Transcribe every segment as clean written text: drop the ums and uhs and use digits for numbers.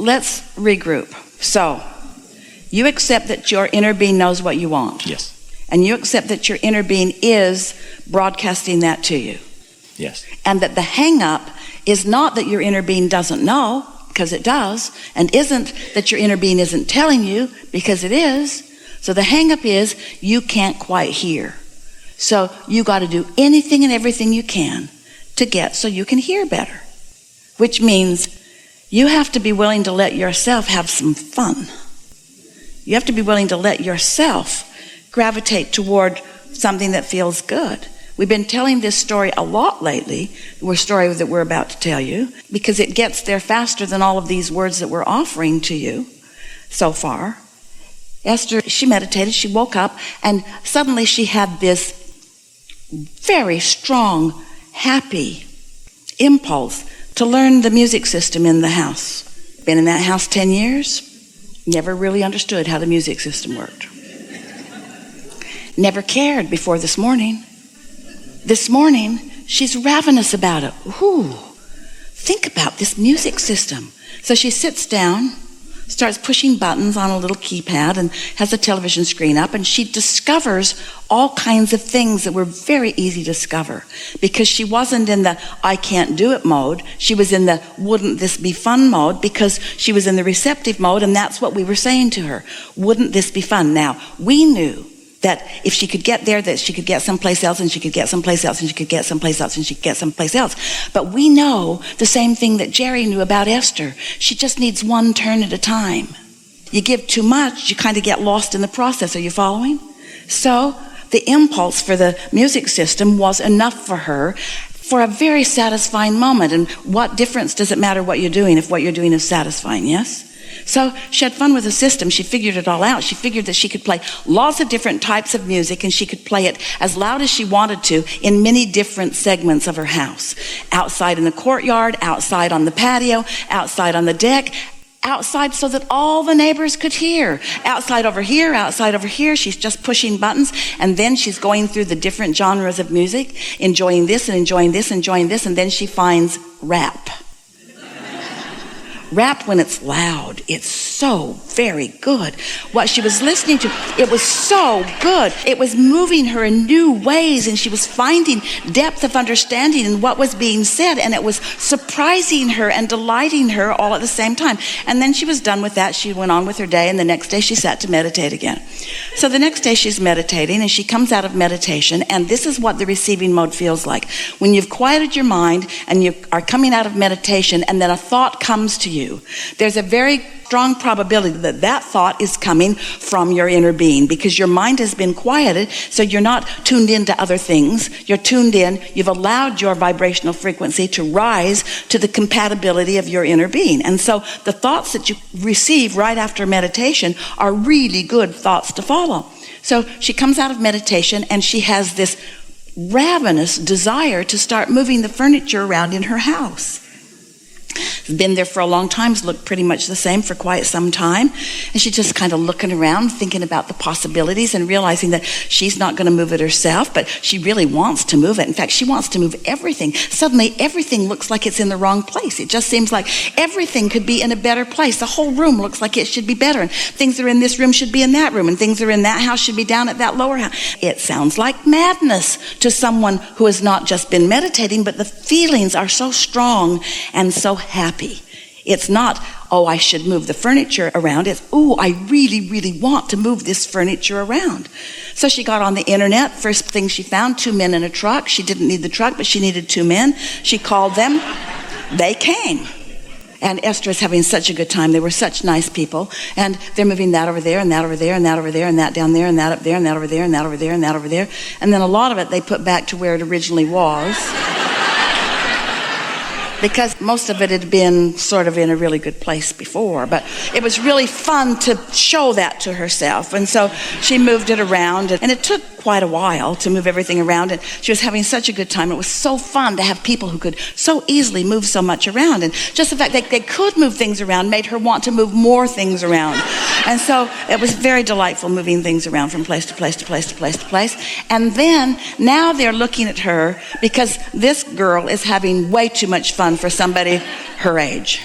let's regroup. So, you accept that your inner being knows what you want. Yes. And you accept that your inner being is broadcasting that to you. Yes. And that the hang-up is not that your inner being doesn't know, because it does, and isn't that your inner being isn't telling you, because it is. So the hang-up is you can't quite hear. So you got to do anything and everything you can to get so you can hear better. Which means you have to be willing to let yourself have some fun. You have to be willing to let yourself gravitate toward something that feels good. We've been telling this story a lot lately, the story that we're about to tell you, because it gets there faster than all of these words that we're offering to you so far. Esther, she meditated, she woke up, and suddenly she had this very strong, happy impulse to learn the music system in the house. Been in that house 10 years, never really understood how the music system worked. Never cared before this morning. This morning, she's ravenous about it. Ooh, think about this music system. So she sits down, starts pushing buttons on a little keypad and has a television screen up, and she discovers all kinds of things that were very easy to discover because she wasn't in the I can't do it mode. She was in the wouldn't this be fun mode because she was in the receptive mode, and that's what we were saying to her. Wouldn't this be fun? Now, we knew that if she could get there, that she could get someplace else, and she could get someplace else, and she could get someplace else, and she could get someplace else. But we know the same thing that Jerry knew about Esther. She just needs one turn at a time. You give too much, you kind of get lost in the process. Are you following? So the impulse for the music system was enough for her for a very satisfying moment. And what difference does it matter what you're doing if what you're doing is satisfying, yes? So she had fun with the system. She figured it all out. She figured that she could play lots of different types of music, and she could play it as loud as she wanted to in many different segments of her house. Outside in the courtyard, outside on the patio, outside on the deck, outside so that all the neighbors could hear. Outside over here, outside over here. She's just pushing buttons, and then she's going through the different genres of music, enjoying this and enjoying this, enjoying this, and then she finds rap. Rap, when it's loud, it's so very good. What she was listening to, it was so good. It was moving her in new ways, and she was finding depth of understanding in what was being said, and it was surprising her and delighting her all at the same time. And then she was done with that. She went on with her day, and the next day she sat to meditate again. So the next day she's meditating, and she comes out of meditation, and this is what the receiving mode feels like. When you've quieted your mind and you are coming out of meditation, and then a thought comes to you, there's a very strong probability that that thought is coming from your inner being because your mind has been quieted, so you're not tuned into other things. You're tuned in. You've allowed your vibrational frequency to rise to the compatibility of your inner being. And so the thoughts that you receive right after meditation are really good thoughts to follow. So she comes out of meditation, and she has this ravenous desire to start moving the furniture around in her house. It's been there for a long time. It's looked pretty much the same for quite some time. And she's just kind of looking around, thinking about the possibilities and realizing that she's not going to move it herself, but she really wants to move it. In fact, she wants to move everything. Suddenly, everything looks like it's in the wrong place. It just seems like everything could be in a better place. The whole room looks like it should be better. And things that are in this room should be in that room. And things that are in that house should be down at that lower house. It sounds like madness to someone who has not just been meditating, but the feelings are so strong and so happy. It's not, oh, I should move the furniture around. It's, oh, I really, really want to move this furniture around. So she got on the internet. First thing she found, 2 men in a truck. She didn't need the truck, but she needed 2 men. She called them. They came. And Esther is having such a good time. They were such nice people. And they're moving that over there, and that over there, and that over there, and that down there, and that up there, and that over there, and that over there, and that over there. And then a lot of it they put back to where it originally was. Because most of it had been sort of in a really good place before. But it was really fun to show that to herself. And so she moved it around. And it took quite a while to move everything around. And she was having such a good time. It was so fun to have people who could so easily move so much around. And just the fact that they could move things around made her want to move more things around. And so it was very delightful moving things around from place to place to place to place to place. And then now they're looking at her because this girl is having way too much fun for somebody her age.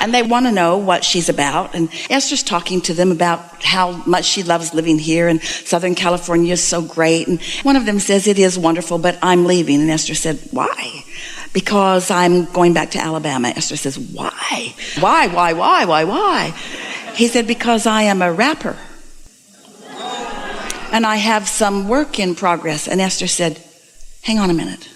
And they want to know what she's about. And Esther's talking to them about how much she loves living here, and Southern California is so great. And one of them says, it is wonderful, but I'm leaving. And Esther said, why? Because I'm going back to Alabama. Esther says, why? Why? He said, because I am a rapper. And I have some work in progress. And Esther said, hang on a minute.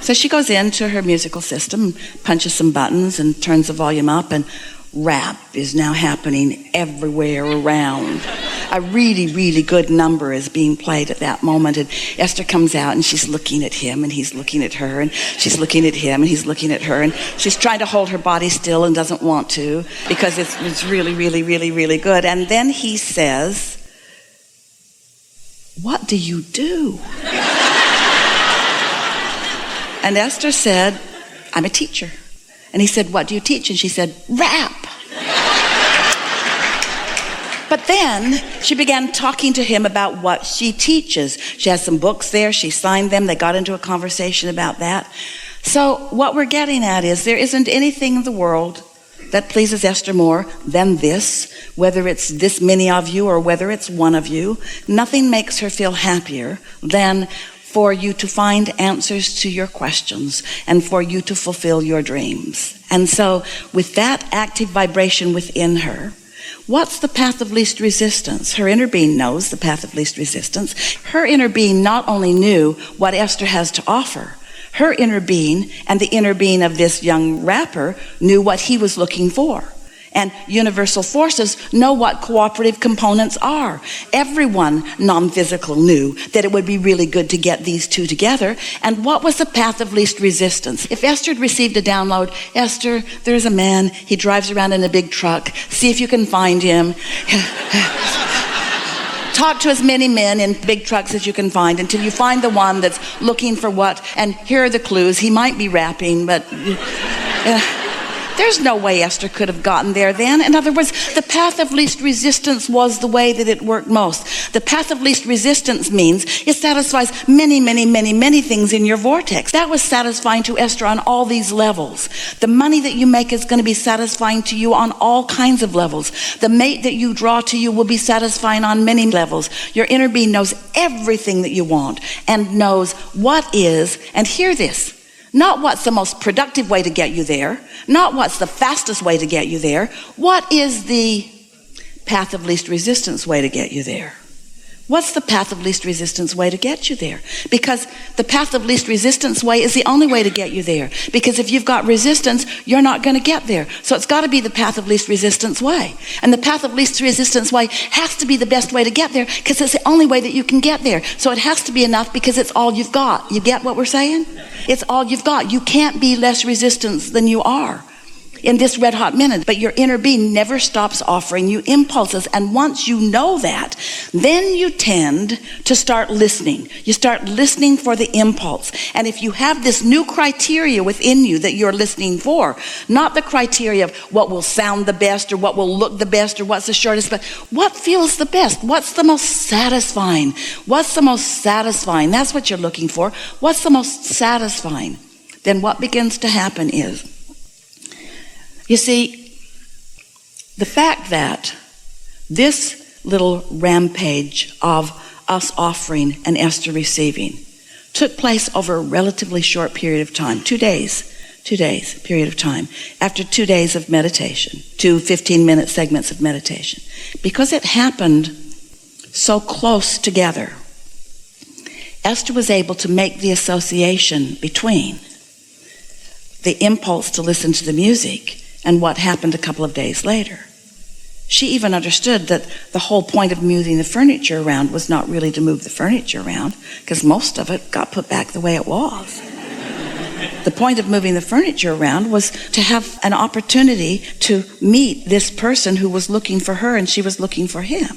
So she goes into her musical system, punches some buttons and turns the volume up, and rap is now happening everywhere around. A really, really good number is being played at that moment. And Esther comes out and she's looking at him and he's looking at her, and she's looking at him and he's looking at her, and she's trying to hold her body still and doesn't want to because it's really, really, really, really good. And then he says, what do you do? And Esther said, I'm a teacher. And he said, what do you teach? And she said, rap. But then she began talking to him about what she teaches. She has some books there. She signed them. They got into a conversation about that. So what we're getting at is there isn't anything in the world that pleases Esther more than this, whether it's this many of you or whether it's one of you. Nothing makes her feel happier than for you to find answers to your questions and for you to fulfill your dreams. And so with that active vibration within her, what's the path of least resistance? Her inner being knows the path of least resistance. Her inner being not only knew what Esther has to offer, her inner being and the inner being of this young rapper knew what he was looking for. And universal forces know what cooperative components are. Everyone non-physical knew that it would be really good to get these two together. And what was the path of least resistance? If Esther had received a download, Esther, there's a man, he drives around in a big truck, see if you can find him. Talk to as many men in big trucks as you can find until you find the one that's looking for what, and here are the clues. He might be rapping, but there's no way Esther could have gotten there then. In other words, the path of least resistance was the way that it worked most. The path of least resistance means it satisfies many, many, many, many things in your vortex. That was satisfying to Esther on all these levels. The money that you make is going to be satisfying to you on all kinds of levels. The mate that you draw to you will be satisfying on many levels. Your inner being knows everything that you want and knows what is, and hear this, not what's the most productive way to get you there, not what's the fastest way to get you there, what is the path of least resistance way to get you there? What's the path of least resistance way to get you there? Because the path of least resistance way is the only way to get you there. Because if you've got resistance, you're not going to get there. So it's got to be the path of least resistance way. And the path of least resistance way has to be the best way to get there because it's the only way that you can get there. So it has to be enough because it's all you've got. You get what we're saying? It's all you've got. You can't be less resistance than you are in this red hot minute, but your inner being never stops offering you impulses. And once you know that, then you tend to start listening. You start listening for the impulse. And if you have this new criteria within you that you're listening for, not the criteria of what will sound the best or what will look the best or what's the shortest, but what feels the best? What's the most satisfying? What's the most satisfying? That's what you're looking for. What's the most satisfying? Then what begins to happen is, you see, the fact that this little rampage of us offering and Esther receiving took place over a relatively short period of time, 2 days period of time, after 2 days of meditation, 2 15-minute segments of meditation. Because it happened so close together, Esther was able to make the association between the impulse to listen to the music and what happened a couple of days later. She even understood that the whole point of moving the furniture around was not really to move the furniture around, because most of it got put back the way it was. The point of moving the furniture around was to have an opportunity to meet this person who was looking for her and she was looking for him.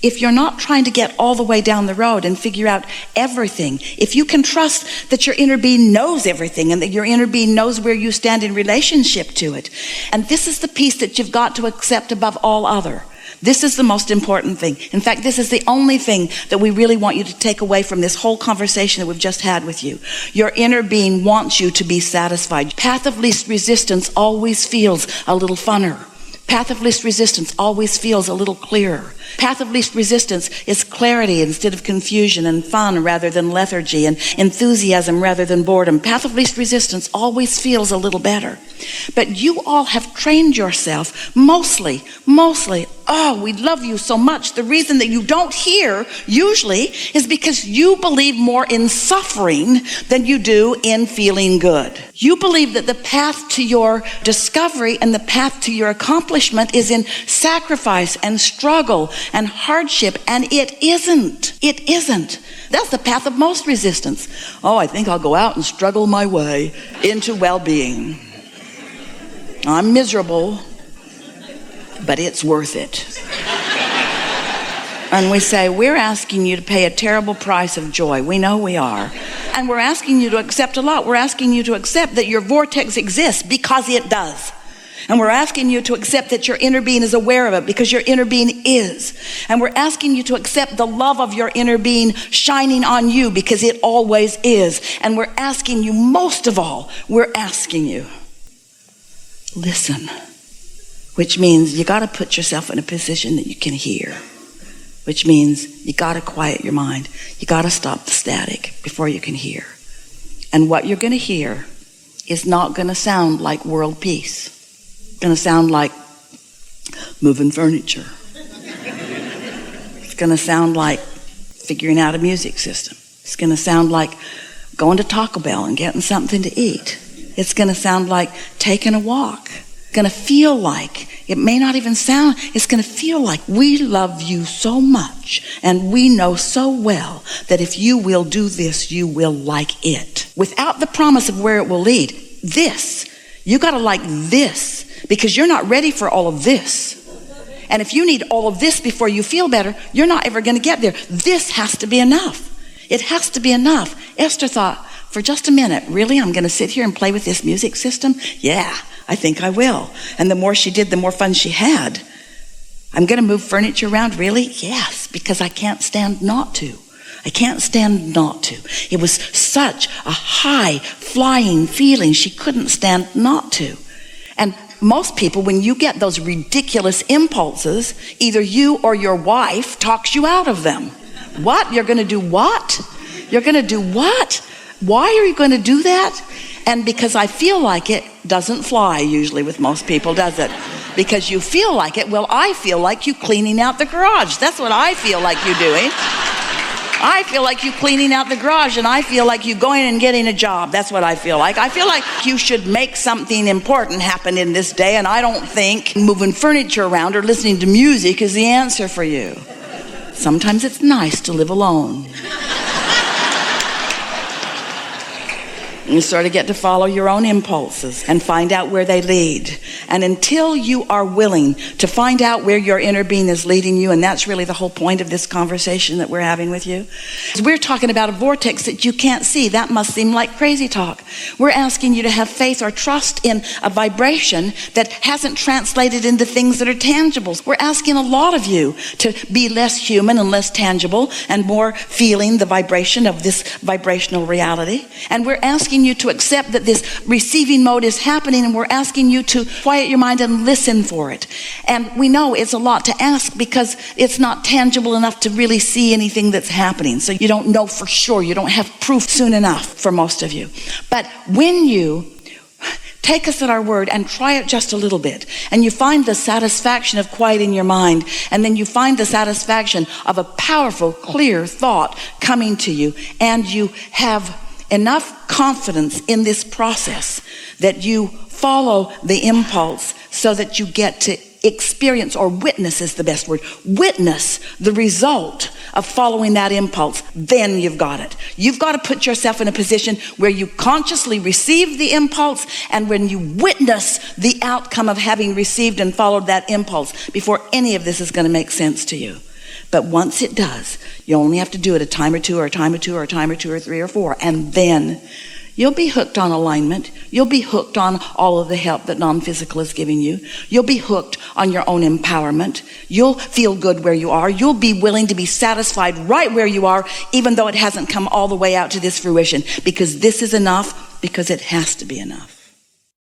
If you're not trying to get all the way down the road and figure out everything, if you can trust that your inner being knows everything and that your inner being knows where you stand in relationship to it, and this is the piece that you've got to accept above all other, This is the most important thing. In fact, this is the only thing that we really want you to take away from this whole conversation that we've just had with you. Your inner being wants you to be satisfied. Path of least resistance always feels a little funner. Path of least resistance always feels a little clearer. Path of least resistance is clarity instead of confusion, and fun rather than lethargy, and enthusiasm rather than boredom. Path of least resistance always feels a little better. But you all have trained yourself mostly, oh, we love you so much. The reason that you don't hear usually is because you believe more in suffering than you do in feeling good. You believe that the path to your discovery and the path to your accomplishment is in sacrifice and struggle and hardship, and it isn't. It isn't. That's the path of most resistance. Oh, I think I'll go out and struggle my way into well-being. I'm miserable, but it's worth it. And we say, we're asking you to pay a terrible price of joy. We know we are. And we're asking you to accept a lot. We're asking you to accept that your vortex exists because it does. And we're asking you to accept that your inner being is aware of it because your inner being is. And we're asking you to accept the love of your inner being shining on you because it always is. And we're asking you, most of all, we're asking you, listen, which means you got to put yourself in a position that you can hear, which means you got to quiet your mind. You got to stop the static before you can hear. And what you're going to hear is not going to sound like world peace. It's going to sound like moving furniture. It's going to sound like figuring out a music system. It's going to sound like going to Taco Bell and getting something to eat. It's going to sound like taking a walk. It's going to feel like, it may not even sound, it's going to feel like we love you so much and we know so well that if you will do this, you will like it. Without the promise of where it will lead, this, you got to like this because you're not ready for all of this. And if you need all of this before you feel better, you're not ever going to get there. This has to be enough. It has to be enough. Esther thought, for just a minute, really, I'm going to sit here and play with this music system? Yeah, I think I will. And the more she did, the more fun she had. I'm going to move furniture around? Really? Yes, because I can't stand not to. I can't stand not to. It was such a high flying feeling. She couldn't stand not to. And most people, when you get those ridiculous impulses, either you or your wife talks you out of them. What? You're going to do what? You're going to do what? Why are you going to do that? And because I feel like it doesn't fly usually with most people, does it? Because you feel like it. Well, I feel like you cleaning out the garage. That's what I feel like you doing. I feel like you cleaning out the garage, and I feel like you going and getting a job. That's what I feel like. I feel like you should make something important happen in this day, and I don't think moving furniture around or listening to music is the answer for you. Sometimes it's nice to live alone. You sort of get to follow your own impulses and find out where they lead. And until you are willing to find out where your inner being is leading you, and that's really the whole point of this conversation that we're having with you, we're talking about a vortex that you can't see. That must seem like crazy talk. We're asking you to have faith or trust in a vibration that hasn't translated into things that are tangible. We're asking a lot of you to be less human and less tangible and more feeling the vibration of this vibrational reality. And we're asking you to accept that this receiving mode is happening, and we're asking you to quiet your mind and listen for it. And we know it's a lot to ask because it's not tangible enough to really see anything that's happening. So you don't know for sure. You don't have proof soon enough for most of you. But when you take us at our word and try it just a little bit, and you find the satisfaction of quieting your mind, and then you find the satisfaction of a powerful, clear thought coming to you, and you have enough confidence in this process that you follow the impulse so that you get to experience, or witness is the best word, witness the result of following that impulse, then you've got it. You've got to put yourself in a position where you consciously receive the impulse, and when you witness the outcome of having received and followed that impulse before any of this is going to make sense to you. But once it does, you only have to do it a time or two, or a time or two, or a time or two, or three or four, and then You'll be hooked on alignment. You'll be hooked on all of the help that non-physical is giving you. You'll be hooked on your own empowerment. You'll feel good where you are. You'll be willing to be satisfied right where you are, even though it hasn't come all the way out to this fruition, because this is enough, because it has to be enough.